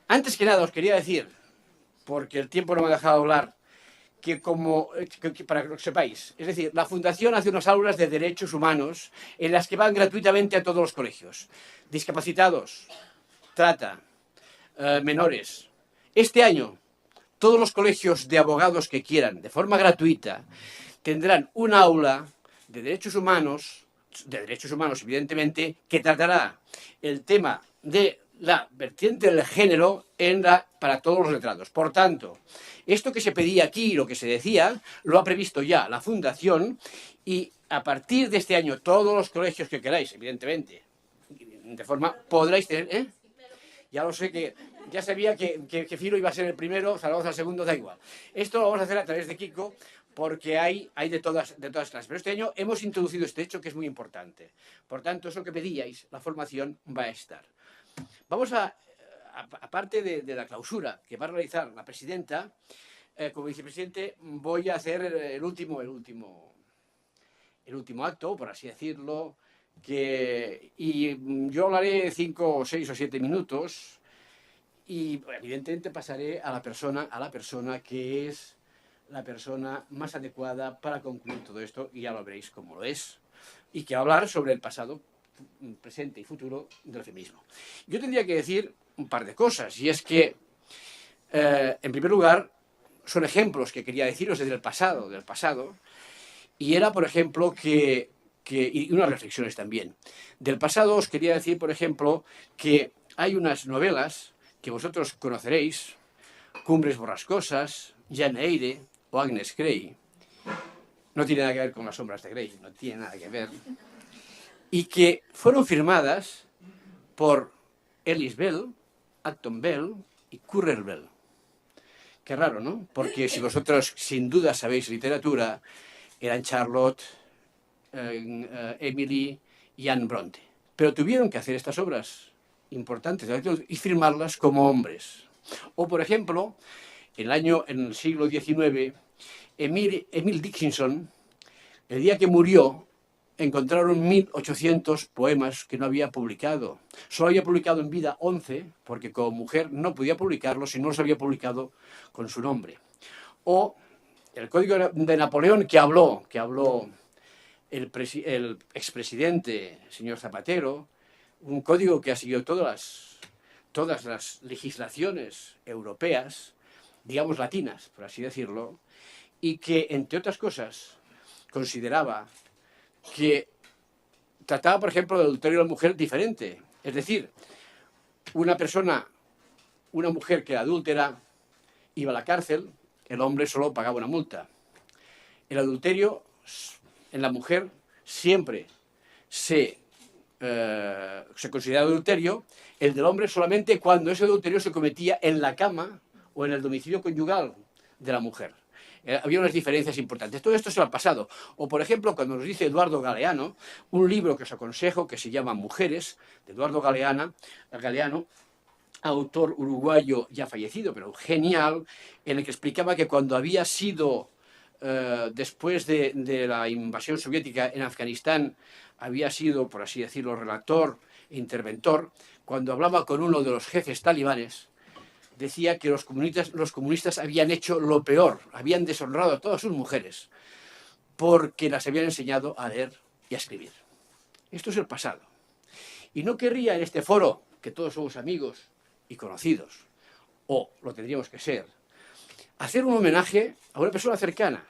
Antes que nada os quería decir, porque el tiempo no me ha dejado hablar, para que lo sepáis, es decir, la Fundación hace unas aulas de derechos humanos en las que van gratuitamente a todos los colegios. Discapacitados, trata, menores. Este año, todos los colegios de abogados que quieran, de forma gratuita, tendrán un aula de derechos humanos, evidentemente, que tratará el tema de la vertiente del género para todos los letrados. Por tanto, esto que se pedía aquí, lo que se decía, lo ha previsto ya la Fundación y a partir de este año todos los colegios que queráis, evidentemente, de forma podréis tener... Ya lo sé que ya sabía que Filo iba a ser el primero, Zaragoza el segundo, da igual. Esto lo vamos a hacer a través de Kiko porque hay de todas clases. Pero este año hemos introducido este hecho que es muy importante. Por tanto, eso que pedíais, la formación va a estar. Vamos aparte de la clausura que va a realizar la presidenta, como vicepresidente voy a hacer el último acto, por así decirlo, y yo hablaré 5, 6 o 7 minutos y evidentemente pasaré a la persona que es la persona más adecuada para concluir todo esto, y ya lo veréis cómo lo es, y que va a hablar sobre el pasado, presente y futuro del feminismo. Yo tendría que decir un par de cosas, y es que, en primer lugar, son ejemplos que quería deciros desde el pasado, y era, por ejemplo, y unas reflexiones también. Del pasado os quería decir, por ejemplo, que hay unas novelas que vosotros conoceréis, Cumbres borrascosas, Jane Eyre o Agnes Grey. No tiene nada que ver con Las sombras de Grey, no tiene nada que ver. Y que fueron firmadas por Alice Bell, Acton Bell y Currer Bell. Qué raro, ¿no? Porque si vosotros sin duda sabéis literatura, eran Charlotte, Emily y Anne Bronte. Pero tuvieron que hacer estas obras importantes y firmarlas como hombres. O, por ejemplo, en el siglo XIX, Emile Dickinson, el día que murió, encontraron 1800 poemas que no había publicado. Solo había publicado en vida 11, porque como mujer no podía publicarlos si no los había publicado con su nombre. O el Código de Napoleón que habló el expresidente, señor Zapatero, un código que ha seguido todas las legislaciones europeas, digamos latinas, por así decirlo, y que, entre otras cosas, consideraba que trataba, por ejemplo, del adulterio de la mujer diferente. Es decir, una mujer que era adúltera iba a la cárcel, el hombre solo pagaba una multa. El adulterio en la mujer siempre se considera adulterio, el del hombre solamente cuando ese adulterio se cometía en la cama o en el domicilio conyugal de la mujer. Había unas diferencias importantes. Todo esto se lo ha pasado. O, por ejemplo, cuando nos dice Eduardo Galeano, un libro que os aconsejo que se llama Mujeres, de Eduardo Galeano, autor uruguayo ya fallecido, pero genial, en el que explicaba que cuando había sido, después de la invasión soviética en Afganistán, había sido, por así decirlo, relator e interventor, cuando hablaba con uno de los jefes talibanes, decía que los comunistas habían hecho lo peor, habían deshonrado a todas sus mujeres, porque las habían enseñado a leer y a escribir. Esto es el pasado. Y no querría en este foro, que todos somos amigos y conocidos, o lo tendríamos que ser, hacer un homenaje a una persona cercana.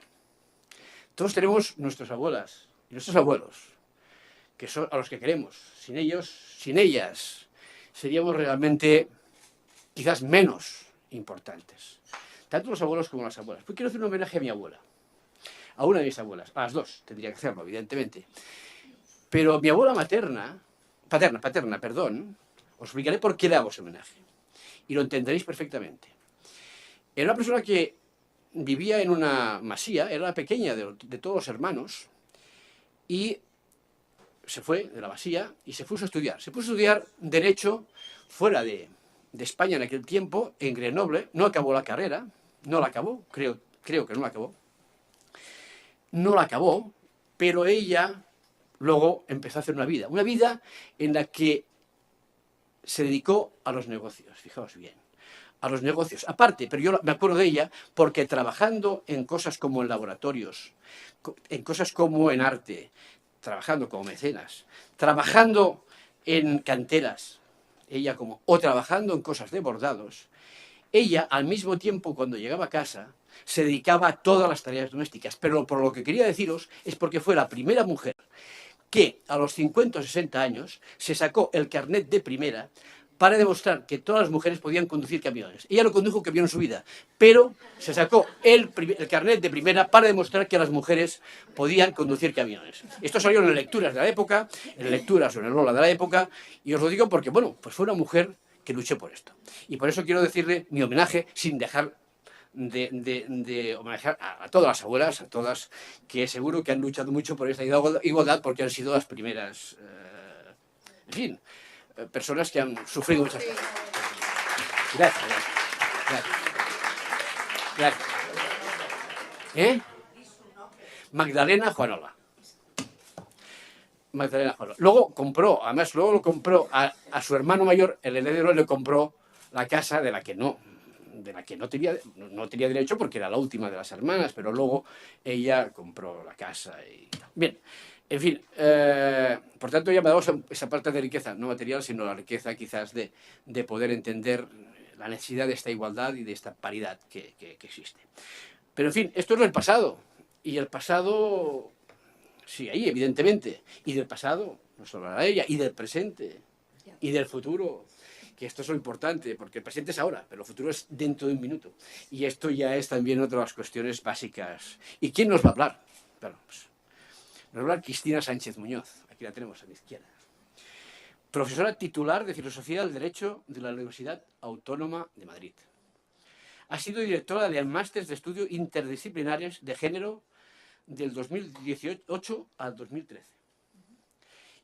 Todos tenemos nuestras abuelas y nuestros abuelos, que son a los que queremos. Sin ellos, sin ellas, seríamos realmente quizás menos importantes. Tanto los abuelos como las abuelas. Pues quiero hacer un homenaje a mi abuela. A una de mis abuelas. A las dos tendría que hacerlo, evidentemente. Pero mi abuela paterna, perdón, os explicaré por qué le hago ese homenaje. Y lo entenderéis perfectamente. Era una persona que vivía en una masía, era la pequeña de todos los hermanos, y se fue de la masía y se puso a estudiar. Se puso a estudiar Derecho fuera de España en aquel tiempo, en Grenoble. No acabó la carrera, no la acabó, creo que no la acabó. No la acabó, pero ella luego empezó a hacer una vida en la que se dedicó a los negocios, fijaos bien. a los negocios. Aparte, pero yo me acuerdo de ella porque trabajando en cosas como en laboratorios, en cosas como en arte, trabajando como mecenas, trabajando en canteras, o trabajando en cosas de bordados, ella al mismo tiempo cuando llegaba a casa se dedicaba a todas las tareas domésticas. Pero por lo que quería deciros es porque fue la primera mujer que a los 50 o 60 años se sacó el carnet de primera para demostrar que todas las mujeres podían conducir camiones. Ella no condujo un camión en su vida, pero se sacó el carnet de primera para demostrar que las mujeres podían conducir camiones. Esto salió en lecturas de la época, en lecturas o en el Lola de la época, y os lo digo porque, bueno, pues fue una mujer que luchó por esto. Y por eso quiero decirle mi homenaje sin dejar de homenajear a todas las abuelas, a todas, que seguro que han luchado mucho por esta igualdad porque han sido las primeras, en fin, personas que han sufrido muchas cosas. Gracias, gracias. Gracias. ¿Eh? Magdalena Juanola. Magdalena Juanola. Luego compró, además luego lo compró a su hermano mayor, el heredero le compró la casa de la que no tenía derecho porque era la última de las hermanas, pero luego ella compró la casa y tal. Bien, en fin, por tanto ella me ha dado esa parte de riqueza, no material, sino la riqueza quizás de poder entender la necesidad de esta igualdad y de esta paridad que existe. Pero en fin, esto es el pasado, y el pasado sigue ahí, evidentemente, y del pasado nos hablará ella, y del presente, y del futuro, que esto es lo importante, porque el presente es ahora, pero el futuro es dentro de un minuto. Y esto ya es también otra de las cuestiones básicas. ¿Y quién nos va a hablar? Bueno, pues, nos va a hablar Cristina Sánchez Muñoz, aquí la tenemos a mi izquierda. Profesora titular de Filosofía del Derecho de la Universidad Autónoma de Madrid. Ha sido directora del Máster de Estudios Interdisciplinarios de Género del 2018 al 2013.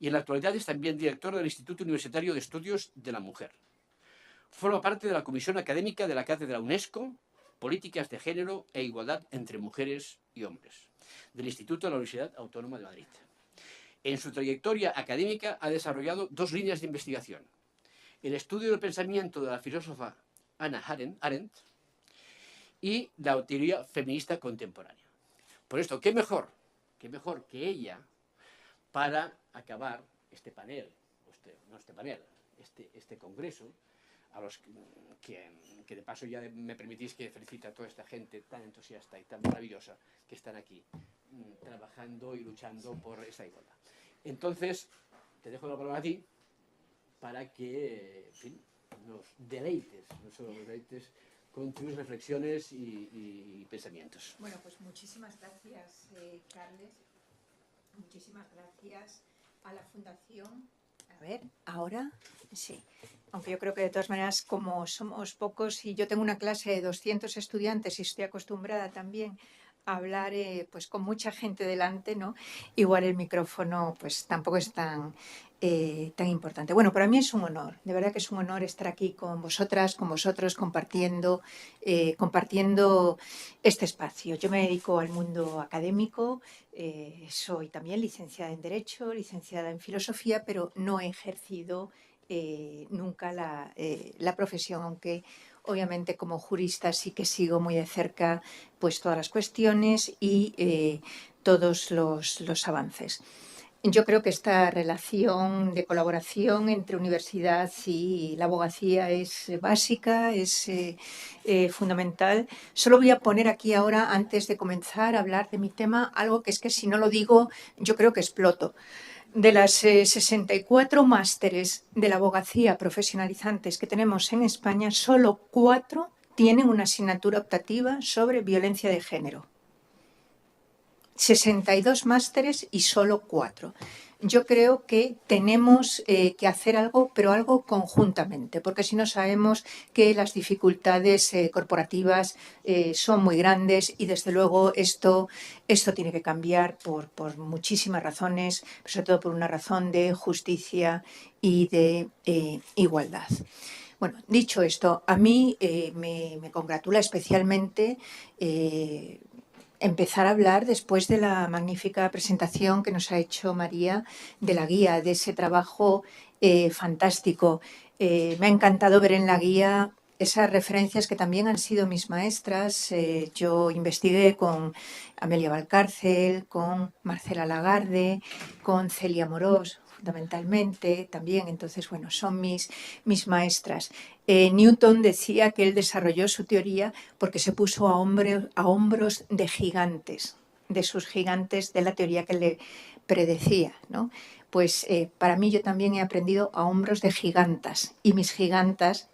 Y en la actualidad es también directora del Instituto Universitario de Estudios de la Mujer. Forma parte de la Comisión Académica de la Cátedra UNESCO, Políticas de Género e Igualdad entre Mujeres y Hombres, del Instituto de la Universidad Autónoma de Madrid. En su trayectoria académica ha desarrollado 2 líneas de investigación. El estudio del pensamiento de la filósofa Hannah Arendt y la teoría feminista contemporánea. Por esto, ¿qué mejor que ella para acabar este panel, este congreso, a los que de paso ya me permitís que felicite a toda esta gente tan entusiasta y tan maravillosa que están aquí trabajando y luchando por esta igualdad. Entonces, te dejo la palabra a ti para que, en fin, nos deleites con tus reflexiones y pensamientos. Bueno, pues muchísimas gracias, Carles. Muchísimas gracias a la Fundación. A ver, ahora sí. Aunque yo creo que de todas maneras, como somos pocos y yo tengo una clase de 200 estudiantes y estoy acostumbrada también a hablar pues con mucha gente delante, ¿no? Igual el micrófono pues tampoco es tan importante. Bueno, para mí es un honor, de verdad que es un honor estar aquí con vosotras, con vosotros, compartiendo este espacio. Yo me dedico al mundo académico, soy también licenciada en Derecho, licenciada en Filosofía, pero no he ejercido nunca la profesión, aunque obviamente como jurista sí que sigo muy de cerca pues todas las cuestiones y todos los avances. Yo creo que esta relación de colaboración entre universidad y la abogacía es básica, es fundamental. Solo voy a poner aquí ahora, antes de comenzar a hablar de mi tema, algo que es que si no lo digo, yo creo que exploto. De las 64 másteres de la abogacía profesionalizantes que tenemos en España, solo 4 tienen una asignatura optativa sobre violencia de género. 62 másteres y solo 4. Yo creo que tenemos que hacer algo, pero algo conjuntamente, porque si no sabemos que las dificultades corporativas son muy grandes y desde luego esto tiene que cambiar por muchísimas razones, sobre todo por una razón de justicia y de igualdad. Bueno, dicho esto, a mí me congratula especialmente empezar a hablar después de la magnífica presentación que nos ha hecho María de la guía, de ese trabajo fantástico. Me ha encantado ver en la guía esas referencias que también han sido mis maestras. Yo investigué con Amelia Valcárcel, con Marcela Lagarde, con Celia Morós, fundamentalmente también. Entonces, bueno, son mis maestras. Newton decía que él desarrolló su teoría porque se puso a hombros de gigantes, de sus gigantes de la teoría que le predecía, ¿no? Pues para mí yo también he aprendido a hombros de gigantas, y mis gigantas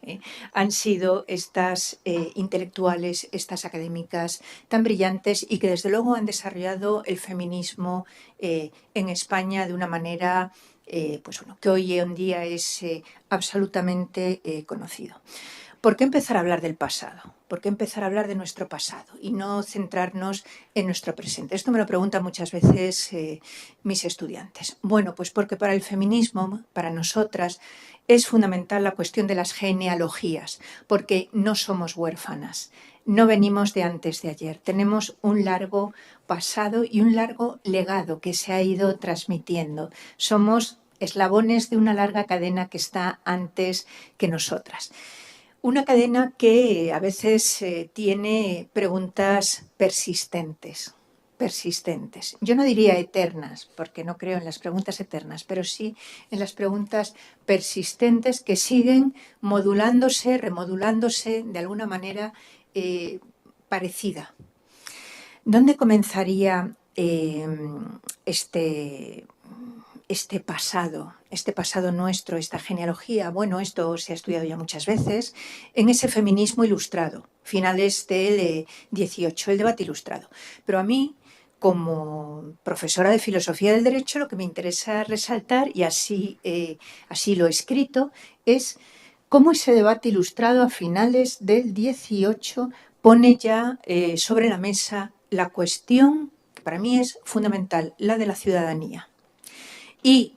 han sido estas intelectuales, estas académicas tan brillantes y que desde luego han desarrollado el feminismo en España de una manera pues bueno, que hoy en día es absolutamente conocido. ¿Por qué empezar a hablar del pasado? ¿Por qué empezar a hablar de nuestro pasado y no centrarnos en nuestro presente? Esto me lo preguntan muchas veces mis estudiantes. Bueno, pues porque para el feminismo, para nosotras, es fundamental la cuestión de las genealogías, porque no somos huérfanas, no venimos de antes de ayer, tenemos un largo pasado y un largo legado que se ha ido transmitiendo. Somos eslabones de una larga cadena que está antes que nosotras. Una cadena que a veces tiene preguntas persistentes. Yo no diría eternas, porque no creo en las preguntas eternas, pero sí en las preguntas persistentes que siguen modulándose, remodulándose de alguna manera parecida. ¿Dónde comenzaría este pasado nuestro, esta genealogía? Bueno, esto se ha estudiado ya muchas veces en ese feminismo ilustrado, finales del 18, el debate ilustrado. Pero a mí, como profesora de filosofía del derecho, lo que me interesa resaltar, y así lo he escrito, es cómo ese debate ilustrado a finales del 18 pone ya sobre la mesa la cuestión que para mí es fundamental, la de la ciudadanía. Y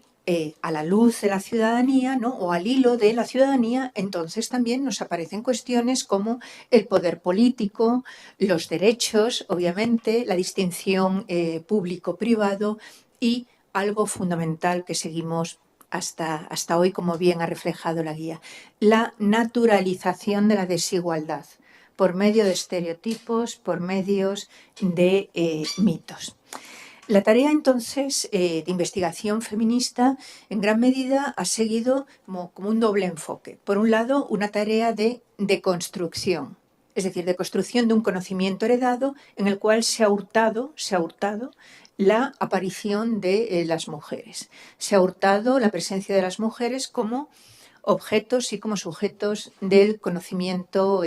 a la luz de la ciudadanía, ¿no?, o al hilo de la ciudadanía, entonces también nos aparecen cuestiones como el poder político, los derechos, obviamente, la distinción público-privado y algo fundamental que seguimos hasta hoy, como bien ha reflejado la guía, la naturalización de la desigualdad por medio de estereotipos, por medios de mitos. La tarea, entonces, de investigación feminista, en gran medida, ha seguido como un doble enfoque. Por un lado, una tarea de construcción, es decir, de construcción de un conocimiento heredado en el cual se ha hurtado la aparición de las mujeres. Se ha hurtado la presencia de las mujeres como objetos y como sujetos del conocimiento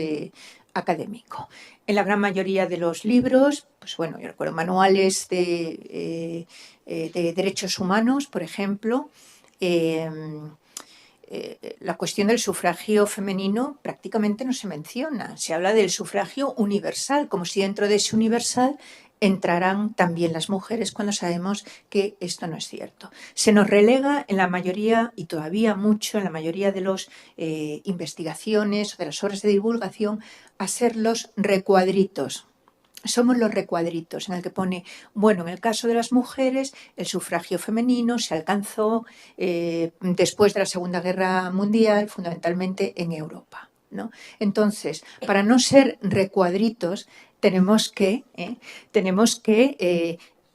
académico. En la gran mayoría de los libros, pues bueno, yo recuerdo manuales de derechos humanos, por ejemplo, la cuestión del sufragio femenino prácticamente no se menciona. Se habla del sufragio universal, como si dentro de ese universal entrarán también las mujeres, cuando sabemos que esto no es cierto. Se nos relega en la mayoría, y todavía mucho, en la mayoría de las investigaciones o de las obras de divulgación, a ser los recuadritos. Somos los recuadritos en el que pone, bueno, en el caso de las mujeres, el sufragio femenino se alcanzó después de la Segunda Guerra Mundial, fundamentalmente en Europa, ¿no? Entonces, para no ser recuadritos, tenemos que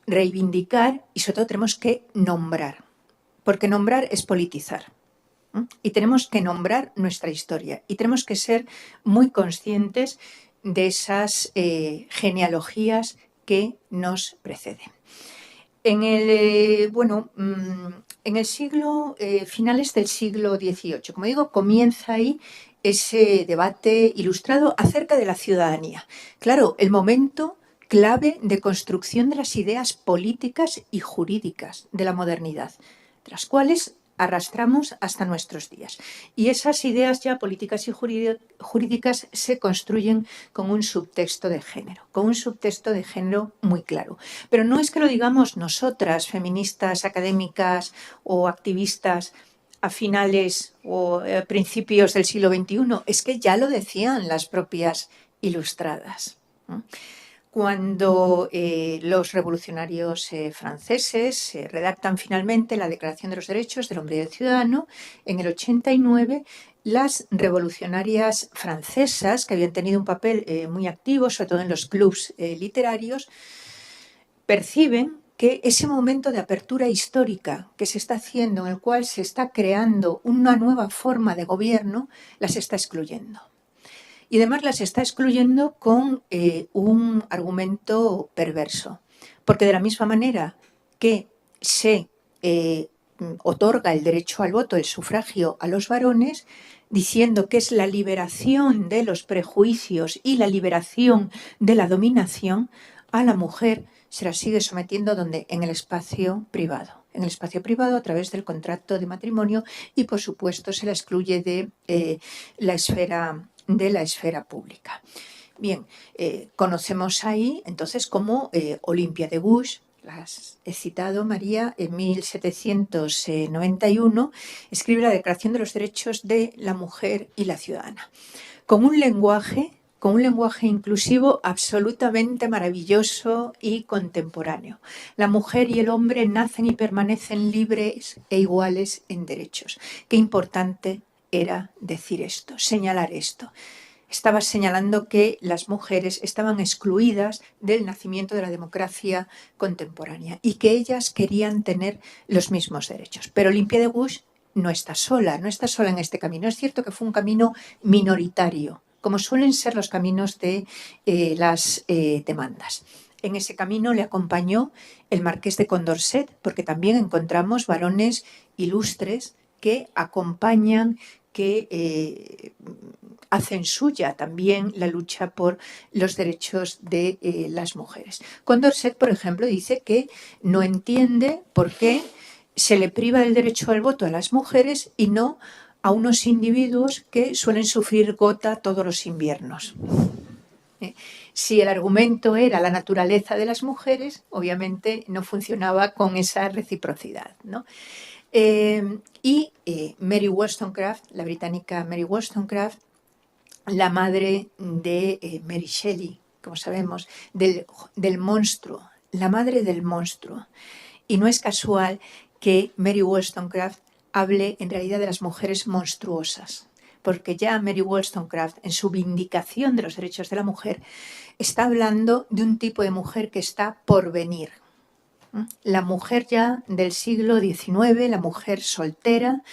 reivindicar y sobre todo tenemos que nombrar, porque nombrar es politizar. Y tenemos que nombrar nuestra historia y tenemos que ser muy conscientes de esas genealogías que nos preceden. En el siglo, finales del siglo XVIII, como digo, comienza ahí ese debate ilustrado acerca de la ciudadanía. Claro, el momento clave de construcción de las ideas políticas y jurídicas de la modernidad, de las cuales arrastramos hasta nuestros días. Y esas ideas ya políticas y jurídicas se construyen con un subtexto de género, muy claro. Pero no es que lo digamos nosotras, feministas, académicas o activistas, a finales o principios del siglo XXI, es que ya lo decían las propias ilustradas, ¿no? cuando los revolucionarios franceses redactan finalmente la Declaración de los Derechos del Hombre y del Ciudadano, en el 89, las revolucionarias francesas, que habían tenido un papel muy activo, sobre todo en los clubs literarios, perciben que ese momento de apertura histórica que se está haciendo, en el cual se está creando una nueva forma de gobierno, las está excluyendo. Y además las está excluyendo con un argumento perverso, porque de la misma manera que se otorga el derecho al voto, el sufragio a los varones, diciendo que es la liberación de los prejuicios y la liberación de la dominación, a la mujer se la sigue sometiendo ¿dónde? En el espacio privado. En el espacio privado a través del contrato de matrimonio y, por supuesto, se la excluye de la esfera pública. Bien, conocemos ahí entonces como Olympia de Gouges, las he citado, María, en 1791 escribe la Declaración de los Derechos de la Mujer y la Ciudadana, con un lenguaje inclusivo absolutamente maravilloso y contemporáneo. La mujer y el hombre nacen y permanecen libres e iguales en derechos. Qué importante era decir esto, señalar esto. Estaba señalando que las mujeres estaban excluidas del nacimiento de la democracia contemporánea y que ellas querían tener los mismos derechos. Pero Olympia de Gouges no está sola en este camino. Es cierto que fue un camino minoritario, como suelen ser los caminos de las demandas. En ese camino le acompañó el marqués de Condorcet, porque también encontramos varones ilustres que acompañan, que hacen suya también la lucha por los derechos de las mujeres. Condorcet, por ejemplo, dice que no entiende por qué se le priva del derecho al voto a las mujeres y no a unos individuos que suelen sufrir gota todos los inviernos. Si el argumento era la naturaleza de las mujeres, obviamente no funcionaba con esa reciprocidad, ¿no? Y Mary Wollstonecraft, la británica Mary Wollstonecraft, la madre de Mary Shelley, como sabemos, del monstruo, la madre del monstruo. Y no es casual que Mary Wollstonecraft hable en realidad de las mujeres monstruosas, porque ya Mary Wollstonecraft, en su vindicación de los derechos de la mujer, está hablando de un tipo de mujer que está por venir. La mujer ya del siglo XIX, la mujer soltera,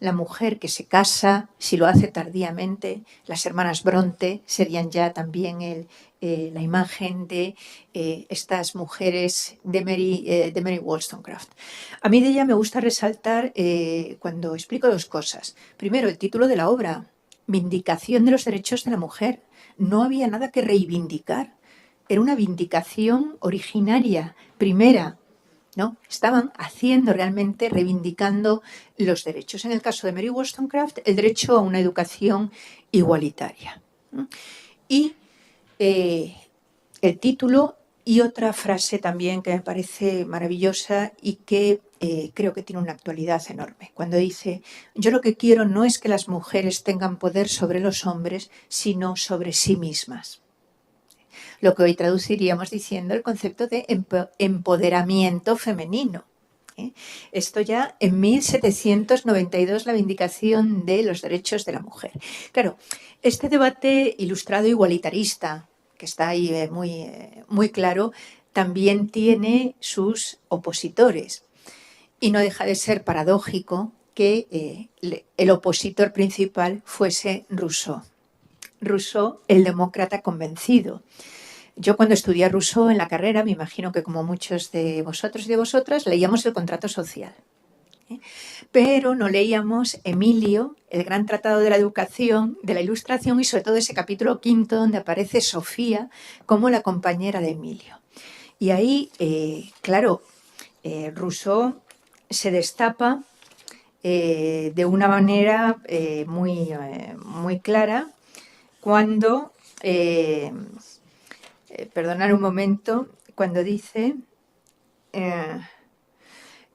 la mujer que se casa, si lo hace tardíamente, las hermanas Bronte serían ya también la imagen de estas mujeres de Mary Wollstonecraft. A mí de ella me gusta resaltar cuando explico dos cosas. Primero, el título de la obra, Vindicación de los derechos de la mujer. No había nada que reivindicar. Era una vindicación originaria, primera, ¿no? Estaban haciendo realmente, reivindicando los derechos. En el caso de Mary Wollstonecraft, el derecho a una educación igualitaria. Y el título y otra frase también que me parece maravillosa y que creo que tiene una actualidad enorme. Cuando dice, yo lo que quiero no es que las mujeres tengan poder sobre los hombres, sino sobre sí mismas. Lo que hoy traduciríamos diciendo el concepto de empoderamiento femenino. Esto ya en 1792, la vindicación de los derechos de la mujer. Claro, este debate ilustrado igualitarista, que está ahí muy claro, también tiene sus opositores. Y no deja de ser paradójico que el opositor principal fuese Rousseau. Rousseau, el demócrata convencido. Yo cuando estudié a Rousseau en la carrera, me imagino que como muchos de vosotros y de vosotras, leíamos el contrato social. Pero no leíamos Emilio, el gran tratado de la educación, de la ilustración y sobre todo ese capítulo 5 donde aparece Sofía como la compañera de Emilio. Y ahí, claro, Rousseau se destapa de una manera muy clara cuando... perdonad un momento, cuando dice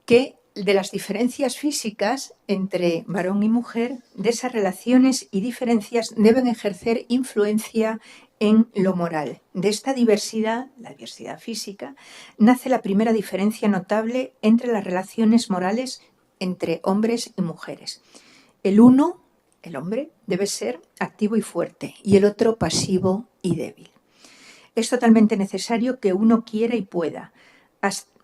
que de las diferencias físicas entre varón y mujer, de esas relaciones y diferencias deben ejercer influencia en lo moral. De esta diversidad, la diversidad física, nace la primera diferencia notable entre las relaciones morales entre hombres y mujeres. El uno, el hombre, debe ser activo y fuerte y el otro pasivo y débil. Es totalmente necesario que uno quiera y pueda,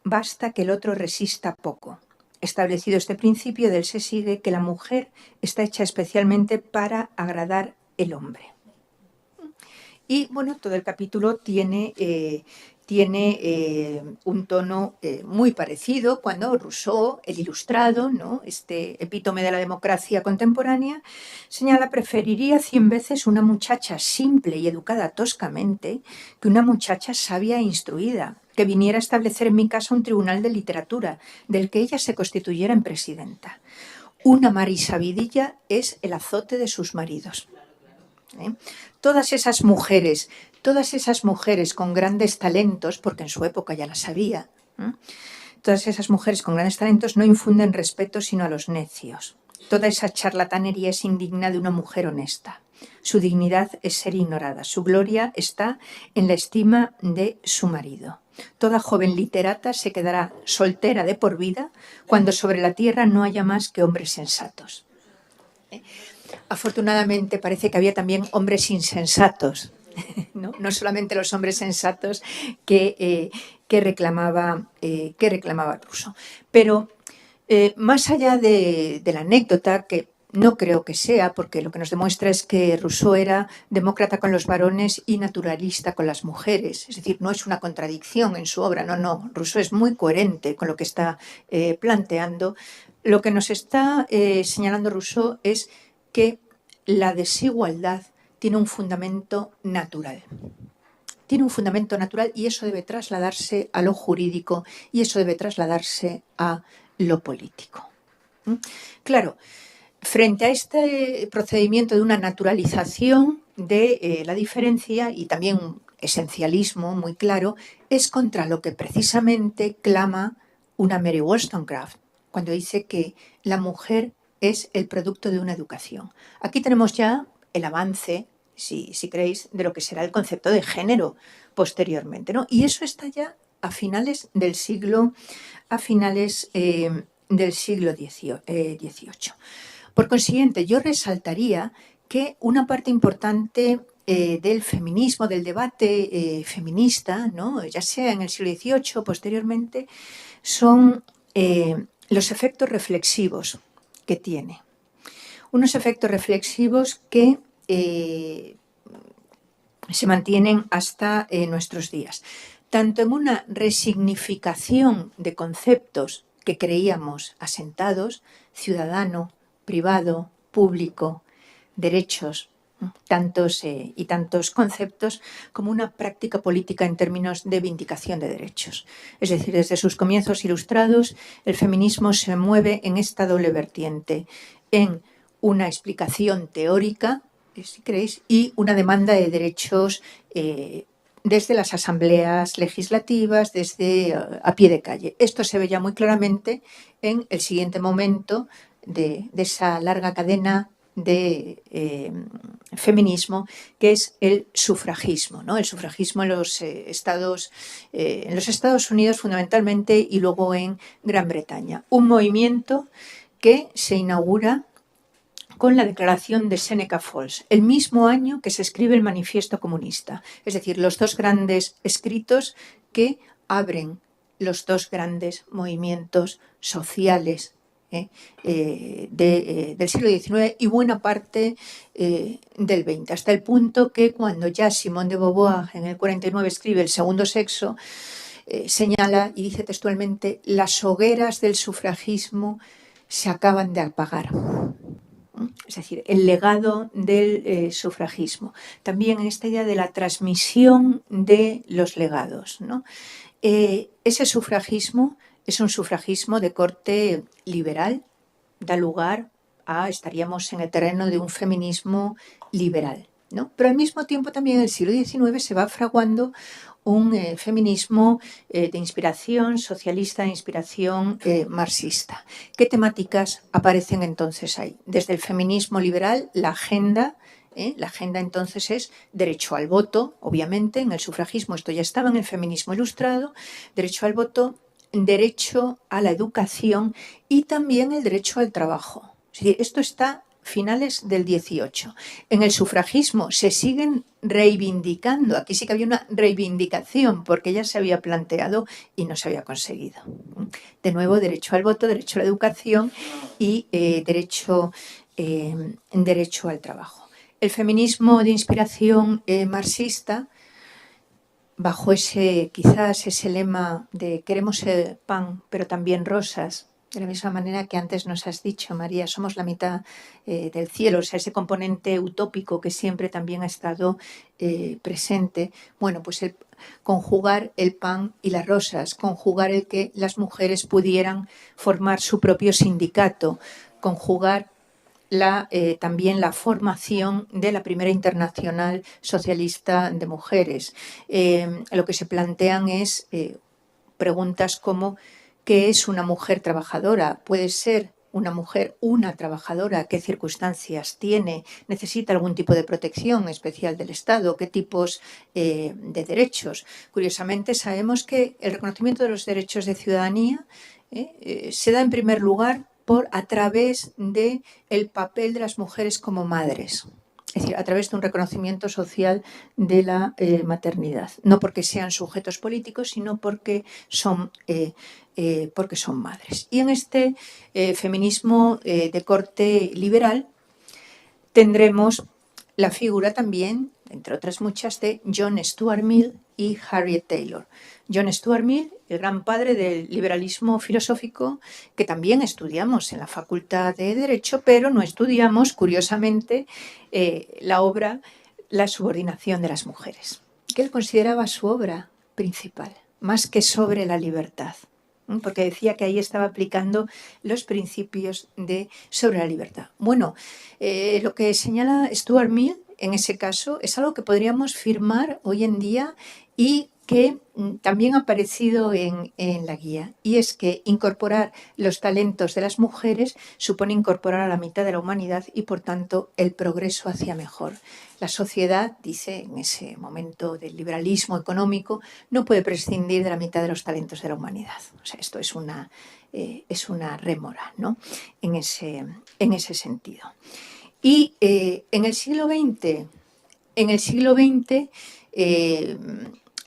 basta que el otro resista poco. Establecido este principio, de él se sigue que la mujer está hecha especialmente para agradar el hombre. Y bueno, todo el capítulo tiene un tono muy parecido cuando Rousseau, el ilustrado, ¿no?, este epítome de la democracia contemporánea, señala: preferiría 100 veces una muchacha simple y educada toscamente que una muchacha sabia e instruida, que viniera a establecer en mi casa un tribunal de literatura, del que ella se constituyera en presidenta. Una marisabidilla es el azote de sus maridos. Todas esas mujeres con grandes talentos, porque en su época ya las había, todas esas mujeres con grandes talentos no infunden respeto sino a los necios. Toda esa charlatanería es indigna de una mujer honesta. Su dignidad es ser ignorada. Su gloria está en la estima de su marido. Toda joven literata se quedará soltera de por vida cuando sobre la tierra no haya más que hombres sensatos. Afortunadamente parece que había también hombres insensatos, no solamente los hombres sensatos que reclamaba Rousseau. Pero más allá de la anécdota, que no creo que sea, porque lo que nos demuestra es que Rousseau era demócrata con los varones y naturalista con las mujeres. Es decir, no es una contradicción en su obra, no. Rousseau es muy coherente con lo que está planteando. Lo que nos está señalando Rousseau es que la desigualdad tiene un fundamento natural. Tiene un fundamento natural y eso debe trasladarse a lo jurídico y eso debe trasladarse a lo político. Claro, frente a este procedimiento de una naturalización de la diferencia y también un esencialismo muy claro, es contra lo que precisamente clama una Mary Wollstonecraft, cuando dice que la mujer es el producto de una educación. Aquí tenemos ya el avance, si queréis, de lo que será el concepto de género posteriormente, ¿no? Y eso está ya a finales del siglo XVIII. Por consiguiente, yo resaltaría que una parte importante del feminismo, del debate feminista, ¿no?, ya sea en el siglo XVIII o posteriormente, son los efectos reflexivos que tiene. Unos efectos reflexivos que se mantienen hasta nuestros días, tanto en una resignificación de conceptos que creíamos asentados: ciudadano, privado, público, derechos, tantos conceptos, como una práctica política en términos de vindicación de derechos. Es decir, desde sus comienzos ilustrados, el feminismo se mueve en esta doble vertiente, en una explicación teórica, si queréis, y una demanda de derechos desde las asambleas legislativas, desde a pie de calle. Esto se ve ya muy claramente en el siguiente momento de esa larga cadena de feminismo, que es el sufragismo, ¿no? El sufragismo en los Estados Unidos fundamentalmente y luego en Gran Bretaña. Un movimiento que se inaugura con la declaración de Seneca Falls, el mismo año que se escribe el Manifiesto Comunista. Es decir, los dos grandes escritos que abren los dos grandes movimientos sociales del siglo XIX y buena parte del XX, hasta el punto que cuando ya Simone de Beauvoir en el 49 escribe El segundo sexo, señala y dice textualmente: las hogueras del sufragismo se acaban de apagar. Es decir, el legado del sufragismo. También en esta idea de la transmisión de los legados, ¿no? Ese sufragismo es un sufragismo de corte liberal, da lugar estaríamos en el terreno de un feminismo liberal, ¿no? Pero al mismo tiempo también en el siglo XIX se va fraguando un feminismo de inspiración socialista, de inspiración marxista. ¿Qué temáticas aparecen entonces ahí? Desde el feminismo liberal, la agenda La agenda entonces es derecho al voto, obviamente, en el sufragismo esto ya estaba, en el feminismo ilustrado, derecho al voto, derecho a la educación y también el derecho al trabajo. Es decir, esto está finales del 18. En el sufragismo se siguen reivindicando, aquí sí que había una reivindicación porque ya se había planteado y no se había conseguido. De nuevo, derecho al voto, derecho a la educación y derecho al trabajo. El feminismo de inspiración marxista, bajo quizás ese lema de queremos pan, pero también rosas, de la misma manera que antes nos has dicho, María, somos la mitad del cielo, o sea, ese componente utópico que siempre también ha estado presente. Bueno, pues conjugar el pan y las rosas, conjugar el que las mujeres pudieran formar su propio sindicato, conjugar también la formación de la primera internacional socialista de mujeres. Lo que se plantean es preguntas como ¿qué es una mujer trabajadora? ¿Puede ser una mujer una trabajadora? ¿Qué circunstancias tiene? ¿Necesita algún tipo de protección especial del Estado? ¿Qué tipos de derechos? Curiosamente, sabemos que el reconocimiento de los derechos de ciudadanía se da en primer lugar a través del papel de las mujeres como madres. Es decir, a través de un reconocimiento social de la maternidad. No porque sean sujetos políticos, sino porque son madres. Y en este feminismo de corte liberal tendremos la figura también, entre otras muchas, de John Stuart Mill y Harriet Taylor. John Stuart Mill, el gran padre del liberalismo filosófico, que también estudiamos en la Facultad de Derecho, pero no estudiamos, curiosamente, la obra La subordinación de las mujeres, que él consideraba su obra principal, más que sobre la libertad, porque decía que ahí estaba aplicando los principios sobre la libertad. Bueno, lo que señala Stuart Mill en ese caso es algo que podríamos firmar hoy en día y que también ha aparecido en la guía, y es que incorporar los talentos de las mujeres supone incorporar a la mitad de la humanidad y, por tanto, el progreso hacia mejor. La sociedad, dice, en ese momento del liberalismo económico, no puede prescindir de la mitad de los talentos de la humanidad. O sea, esto es una rémora, ¿no? En ese sentido. Y en el siglo XX,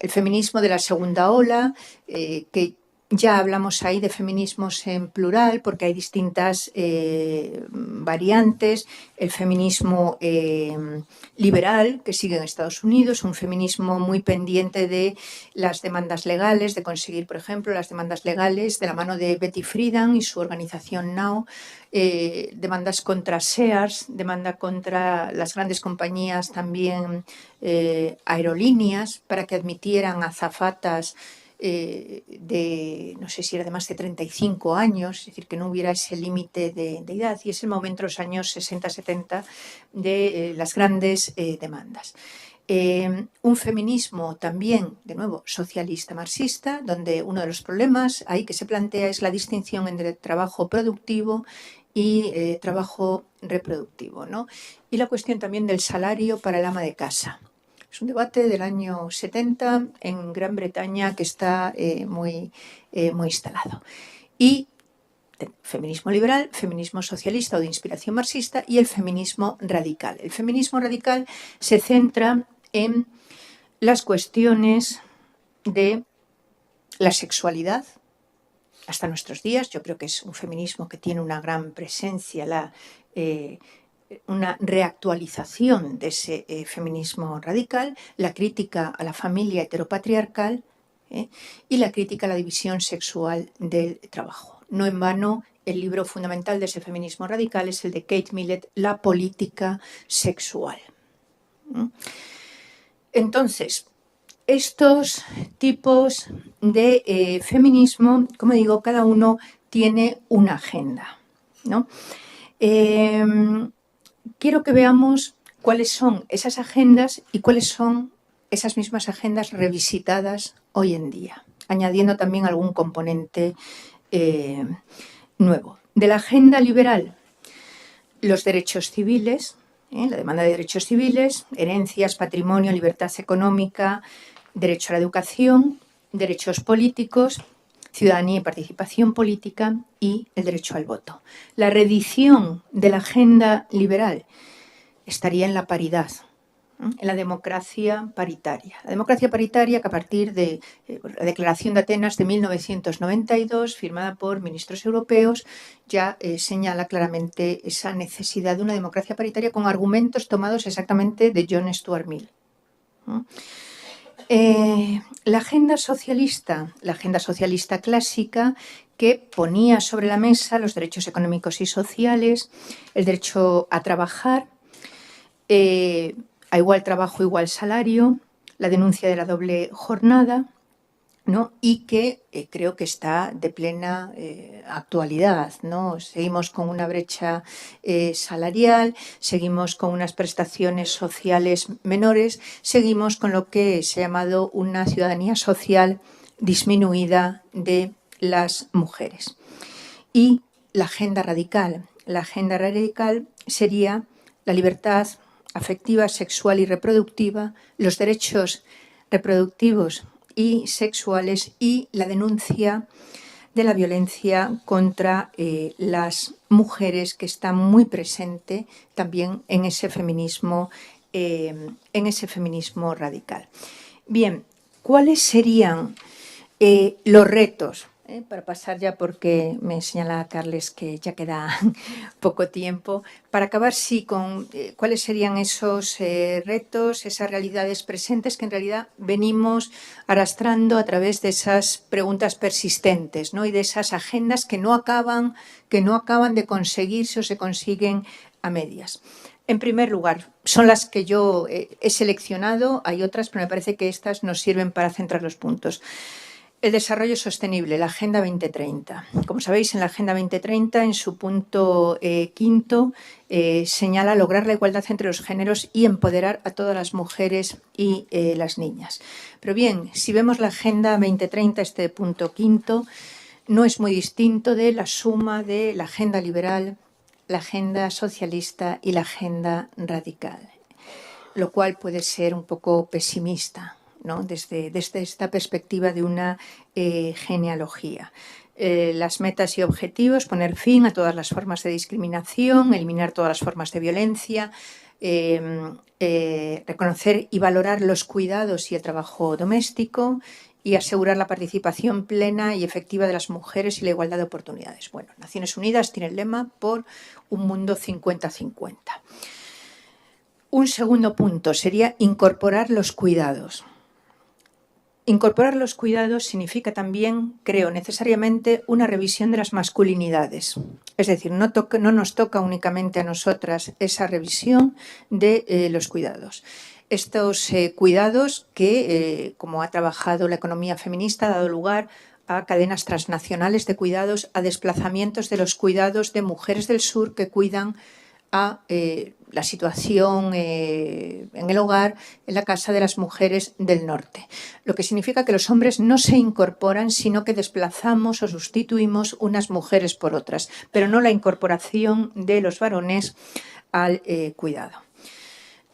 el feminismo de la segunda ola, que ya hablamos ahí de feminismos en plural porque hay distintas variantes. El feminismo liberal, que sigue en Estados Unidos, un feminismo muy pendiente de las demandas legales, de conseguir, por ejemplo, las demandas legales de la mano de Betty Friedan y su organización NOW, demandas contra Sears, demanda contra las grandes compañías también aerolíneas para que admitieran azafatas no sé si era de más de 35 años, es decir, que no hubiera ese límite de edad, y es el momento, los años 60-70, de las grandes demandas. Un feminismo también, de nuevo, socialista marxista, donde uno de los problemas ahí que se plantea es la distinción entre trabajo productivo y trabajo reproductivo, ¿no? Y la cuestión también del salario para el ama de casa. Es un debate del año 70 en Gran Bretaña que está muy instalado. Y feminismo liberal, feminismo socialista o de inspiración marxista y el feminismo radical. El feminismo radical se centra en las cuestiones de la sexualidad hasta nuestros días. Yo creo que es un feminismo que tiene una gran presencia, una reactualización de ese feminismo radical, la crítica a la familia heteropatriarcal y la crítica a la división sexual del trabajo. No en vano, el libro fundamental de ese feminismo radical es el de Kate Millett, La política sexual. Entonces, estos tipos de feminismo, como digo, cada uno tiene una agenda, ¿no? Quiero que veamos cuáles son esas agendas y cuáles son esas mismas agendas revisitadas hoy en día, añadiendo también algún componente nuevo. De la agenda liberal, los derechos civiles, La demanda de derechos civiles, herencias, patrimonio, libertad económica, derecho a la educación, derechos políticos, ciudadanía y participación política y el derecho al voto. La reedición de la agenda liberal estaría en la paridad, en la democracia paritaria. La democracia paritaria que a partir de la Declaración de Atenas de 1992, firmada por ministros europeos, ya señala claramente esa necesidad de una democracia paritaria con argumentos tomados exactamente de John Stuart Mill. La agenda socialista clásica, que ponía sobre la mesa los derechos económicos y sociales, el derecho a trabajar, a igual trabajo, igual salario, la denuncia de la doble jornada, ¿no? Y que creo que está de plena actualidad, ¿no? Seguimos con una brecha salarial, seguimos con unas prestaciones sociales menores, seguimos con lo que se ha llamado una ciudadanía social disminuida de las mujeres. Y la agenda radical sería la libertad afectiva, sexual y reproductiva, los derechos reproductivos y sexuales y la denuncia de la violencia contra las mujeres, que está muy presente también en ese feminismo radical. Bien, ¿cuáles serían los retos? Para pasar ya, porque me señala Carles que ya queda poco tiempo, para acabar sí con cuáles serían esos retos, esas realidades presentes que en realidad venimos arrastrando a través de esas preguntas persistentes, ¿no? Y de esas agendas que no acaban de conseguirse o se consiguen a medias. En primer lugar, son las que yo he seleccionado, hay otras, pero me parece que estas nos sirven para centrar los puntos. El desarrollo sostenible, la Agenda 2030. Como sabéis, en la Agenda 2030, en su punto quinto, señala lograr la igualdad entre los géneros y empoderar a todas las mujeres y las niñas. Pero bien, si vemos la Agenda 2030, este punto quinto, no es muy distinto de la suma de la Agenda liberal, la Agenda socialista y la Agenda radical, lo cual puede ser un poco pesimista, ¿no? Desde esta perspectiva de una genealogía. Las metas y objetivos: poner fin a todas las formas de discriminación, eliminar todas las formas de violencia, reconocer y valorar los cuidados y el trabajo doméstico y asegurar la participación plena y efectiva de las mujeres y la igualdad de oportunidades. Bueno, Naciones Unidas tiene el lema por un mundo 50-50. Un segundo punto sería incorporar los cuidados. Incorporar los cuidados significa también, creo, necesariamente una revisión de las masculinidades. Es decir, no nos toca únicamente a nosotras esa revisión de los cuidados. Estos cuidados que, como ha trabajado la economía feminista, ha dado lugar a cadenas transnacionales de cuidados, a desplazamientos de los cuidados de mujeres del sur que cuidan a la situación en el hogar, en la casa de las mujeres del norte. Lo que significa que los hombres no se incorporan, sino que desplazamos o sustituimos unas mujeres por otras, pero no la incorporación de los varones al cuidado.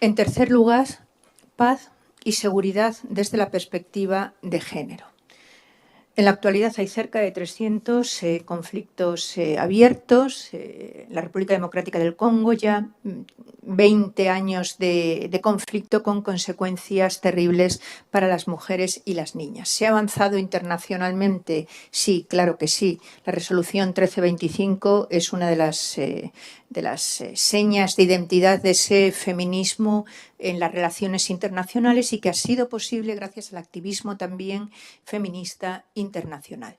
En tercer lugar, paz y seguridad desde la perspectiva de género. En la actualidad hay cerca de 300 conflictos abiertos. La República Democrática del Congo, ya 20 años de conflicto con consecuencias terribles para las mujeres y las niñas. ¿Se ha avanzado internacionalmente? Sí, claro que sí. La resolución 1325 es una de las señas de identidad de ese feminismo en las relaciones internacionales y que ha sido posible gracias al activismo también feminista internacional.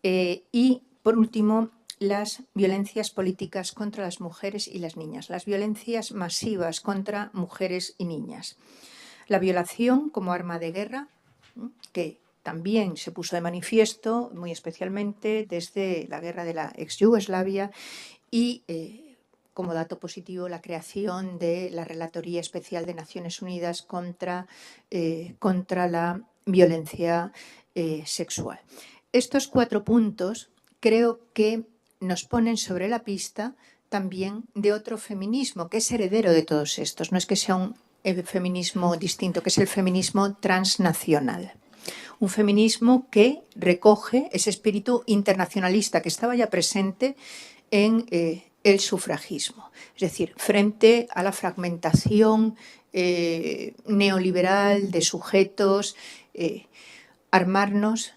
Y, por último, las violencias políticas contra las mujeres y las niñas, las violencias masivas contra mujeres y niñas. La violación como arma de guerra, que también se puso de manifiesto, muy especialmente desde la guerra de la ex Yugoslavia y como dato positivo, la creación de la Relatoría Especial de Naciones Unidas contra la violencia sexual. Estos 4 puntos creo que nos ponen sobre la pista también de otro feminismo que es heredero de todos estos. No es que sea un feminismo distinto, que es el feminismo transnacional. Un feminismo que recoge ese espíritu internacionalista que estaba ya presente en el sufragismo. Es decir, frente a la fragmentación neoliberal de sujetos, armarnos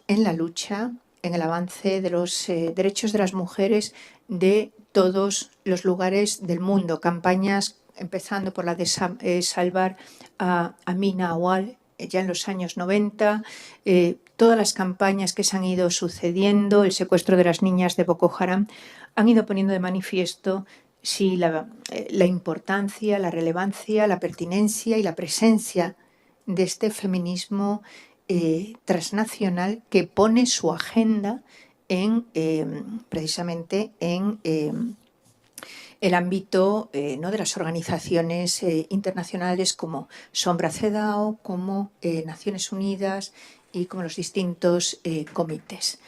en la lucha, en el avance de los derechos de las mujeres de todos los lugares del mundo. Campañas empezando por la de salvar a Amina Awal ya en los años 90, todas las campañas que se han ido sucediendo, el secuestro de las niñas de Boko Haram, han ido poniendo de manifiesto sí, la importancia, la relevancia, la pertinencia y la presencia de este feminismo transnacional que pone su agenda en, precisamente en el ámbito ¿no? de las organizaciones internacionales como Sombra CEDAW, como Naciones Unidas y como los distintos comités.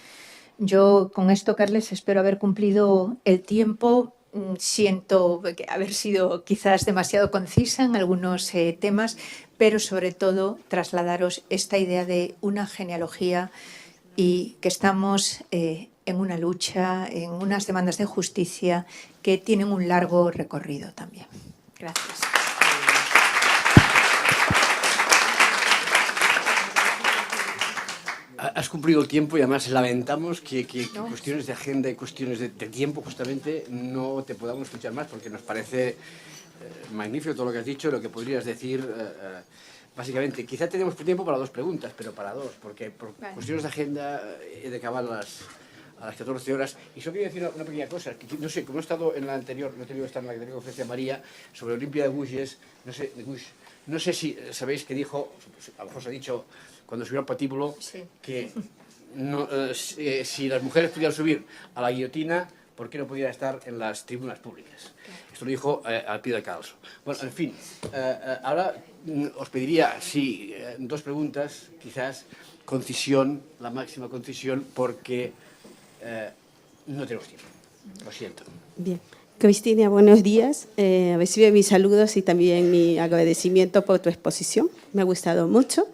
Yo con esto, Carles, espero haber cumplido el tiempo. Siento haber sido quizás demasiado concisa en algunos temas, pero sobre todo trasladaros esta idea de una genealogía y que estamos en una lucha, en unas demandas de justicia que tienen un largo recorrido también. Gracias. Has cumplido el tiempo y además lamentamos que cuestiones de agenda y cuestiones de tiempo justamente no te podamos escuchar más porque nos parece magnífico todo lo que has dicho, lo que podrías decir básicamente. Quizá tenemos tiempo para dos preguntas, pero para dos, porque por cuestiones de agenda he de acabar a las 14 horas. Y solo quería decir una pequeña cosa, que no sé, como he estado en la anterior, no he tenido que estar en la anterior conferencia de María, sobre Olimpia de Gouges, no sé si sabéis que dijo, a lo mejor se ha dicho cuando subió al patíbulo, sí, que no, si las mujeres pudieran subir a la guillotina, ¿por qué no pudieran estar en las tribunas públicas? Esto lo dijo al pie del calzo. Bueno, en fin, ahora os pediría, sí, dos preguntas, quizás, concisión, la máxima concisión, porque no tenemos tiempo. Lo siento. Bien. Cristina, buenos días. Recibe mis saludos y también mi agradecimiento por tu exposición. Me ha gustado mucho.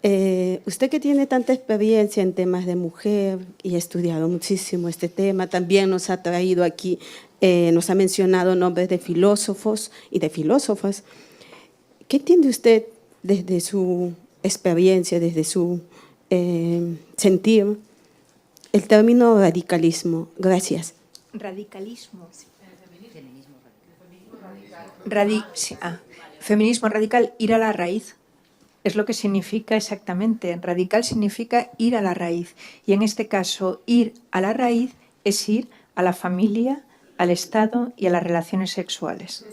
Usted que tiene tanta experiencia en temas de mujer y ha estudiado muchísimo este tema, también nos ha traído aquí, nos ha mencionado nombres de filósofos y de filósofas. ¿Qué entiende usted desde su experiencia, desde su sentir, el término radicalismo? Gracias. Radicalismo. Feminismo radical, ir a la raíz. Es lo que significa exactamente. Radical significa ir a la raíz. Y en este caso, ir a la raíz es ir a la familia, al Estado y a las relaciones sexuales.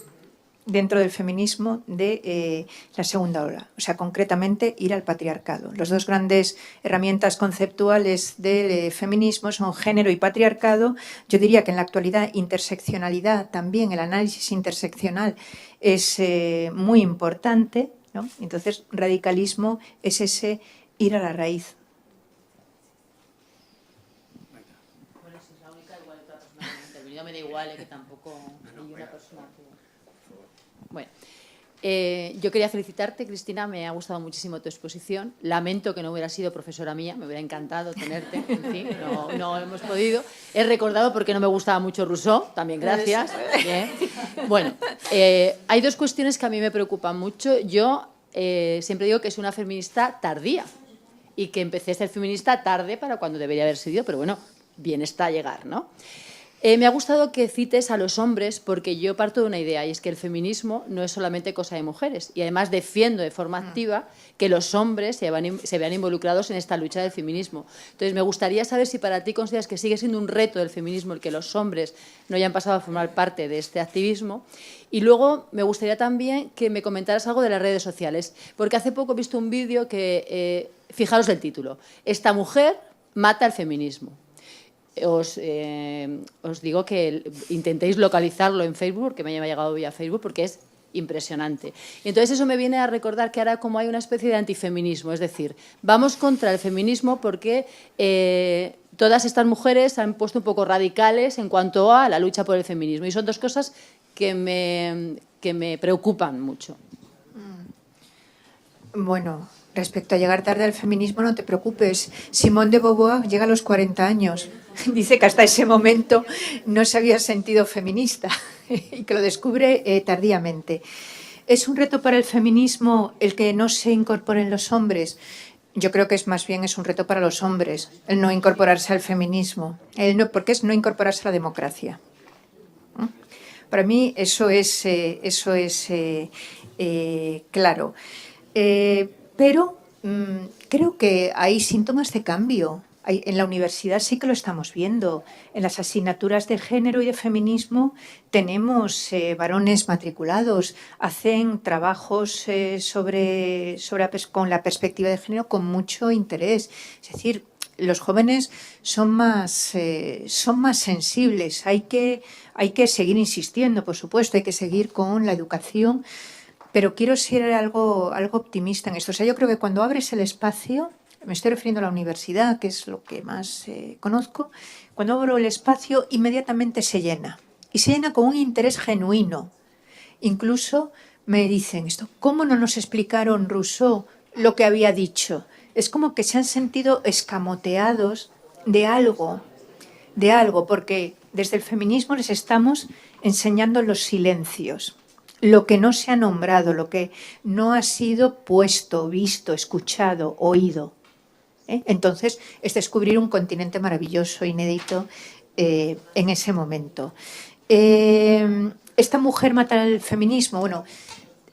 Dentro del feminismo de la segunda ola. O sea, concretamente, ir al patriarcado. Las dos grandes herramientas conceptuales del feminismo son género y patriarcado. Yo diría que en la actualidad, interseccionalidad también, el análisis interseccional es muy importante, ¿no? Entonces, radicalismo es ese ir a la raíz. Bueno, si es la única, igual otra persona que intervenido me da igual, que tampoco hay una persona que... Bueno, yo quería felicitarte, Cristina, me ha gustado muchísimo tu exposición. Lamento que no hubiera sido profesora mía, me hubiera encantado tenerte, en fin, no hemos podido. He recordado porque no me gustaba mucho Rousseau, también gracias. Bien. Bueno, hay dos cuestiones que a mí me preocupan mucho. Yo siempre digo que soy una feminista tardía y que empecé a ser feminista tarde para cuando debería haber sido, pero bueno, bien está llegar, ¿no? Me ha gustado que cites a los hombres porque yo parto de una idea y es que el feminismo no es solamente cosa de mujeres y además defiendo de forma activa que los hombres se vean involucrados en esta lucha del feminismo. Entonces me gustaría saber si para ti consideras que sigue siendo un reto del feminismo el que los hombres no hayan pasado a formar parte de este activismo. Y luego me gustaría también que me comentaras algo de las redes sociales, porque hace poco he visto un vídeo que, fijaros el título, esta mujer mata al feminismo. Os digo que intentéis localizarlo en Facebook, que me haya llegado vía Facebook, porque es impresionante. Y entonces eso me viene a recordar que ahora como hay una especie de antifeminismo, es decir, vamos contra el feminismo porque todas estas mujeres se han puesto un poco radicales en cuanto a la lucha por el feminismo. Y son dos cosas que me preocupan mucho. Bueno, respecto a llegar tarde al feminismo, no te preocupes. Simone de Beauvoir llega a los 40 años. Dice que hasta ese momento no se había sentido feminista y que lo descubre tardíamente. ¿Es un reto para el feminismo el que no se incorporen los hombres? Yo creo que más bien es un reto para los hombres, el no incorporarse al feminismo, porque es no incorporarse a la democracia. Para mí eso es claro. Pero creo que hay síntomas de cambio. En la universidad sí que lo estamos viendo. En las asignaturas de género y de feminismo tenemos varones matriculados, hacen trabajos con la perspectiva de género con mucho interés. Es decir, los jóvenes son más sensibles. Hay que seguir insistiendo, por supuesto, hay que seguir con la educación, pero quiero ser algo optimista en esto. O sea, yo creo que cuando abres el espacio, me estoy refiriendo a la universidad, que es lo que más conozco, cuando abro el espacio inmediatamente se llena. Y se llena con un interés genuino. Incluso me dicen esto, ¿cómo no nos explicaron Rousseau lo que había dicho? Es como que se han sentido escamoteados de algo, porque desde el feminismo les estamos enseñando los silencios, lo que no se ha nombrado, lo que no ha sido puesto, visto, escuchado, oído. Entonces, es descubrir un continente maravilloso, inédito, en ese momento. ¿Esta mujer mata el feminismo? Bueno,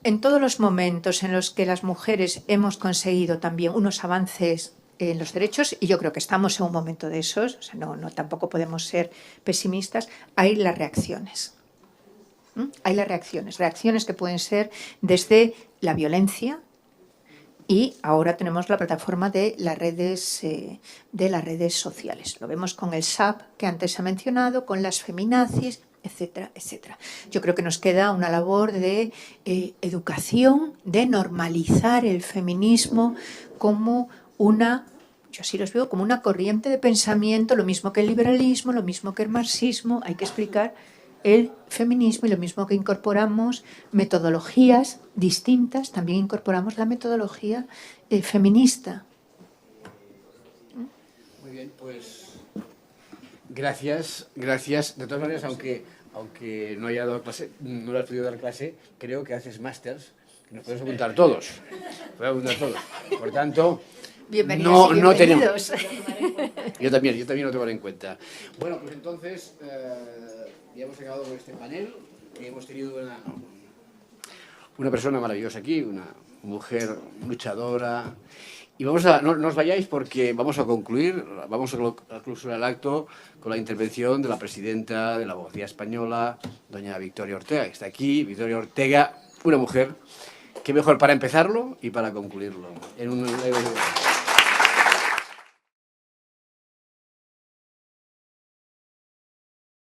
en todos los momentos en los que las mujeres hemos conseguido también unos avances en los derechos, y yo creo que estamos en un momento de esos, o sea, no tampoco podemos ser pesimistas, hay las reacciones. Hay las reacciones que pueden ser desde la violencia, y ahora tenemos la plataforma de las redes sociales. Lo vemos con el SAP que antes se ha mencionado, con las feminazis, etcétera, etcétera. Yo creo que nos queda una labor de educación, de normalizar el feminismo como yo sí los veo como una corriente de pensamiento, lo mismo que el liberalismo, lo mismo que el marxismo. Hay que explicar el feminismo, y lo mismo que incorporamos metodologías distintas, también incorporamos la metodología feminista. Muy bien, pues gracias. De todas maneras, aunque no haya dado clase, no le has podido dar clase, creo que haces másters, que nos podemos apuntar todos. Por tanto, bienvenidos y bienvenidos. Yo también lo tomaré en cuenta. Bueno, pues entonces ya hemos acabado con este panel. Hemos tenido una persona maravillosa aquí, una mujer luchadora. Y no os vayáis porque vamos a concluir, vamos a clausurar el acto con la intervención de la presidenta de la Abogacía Española, doña Victoria Ortega, que está aquí. Victoria Ortega, una mujer, qué mejor para empezarlo y para concluirlo.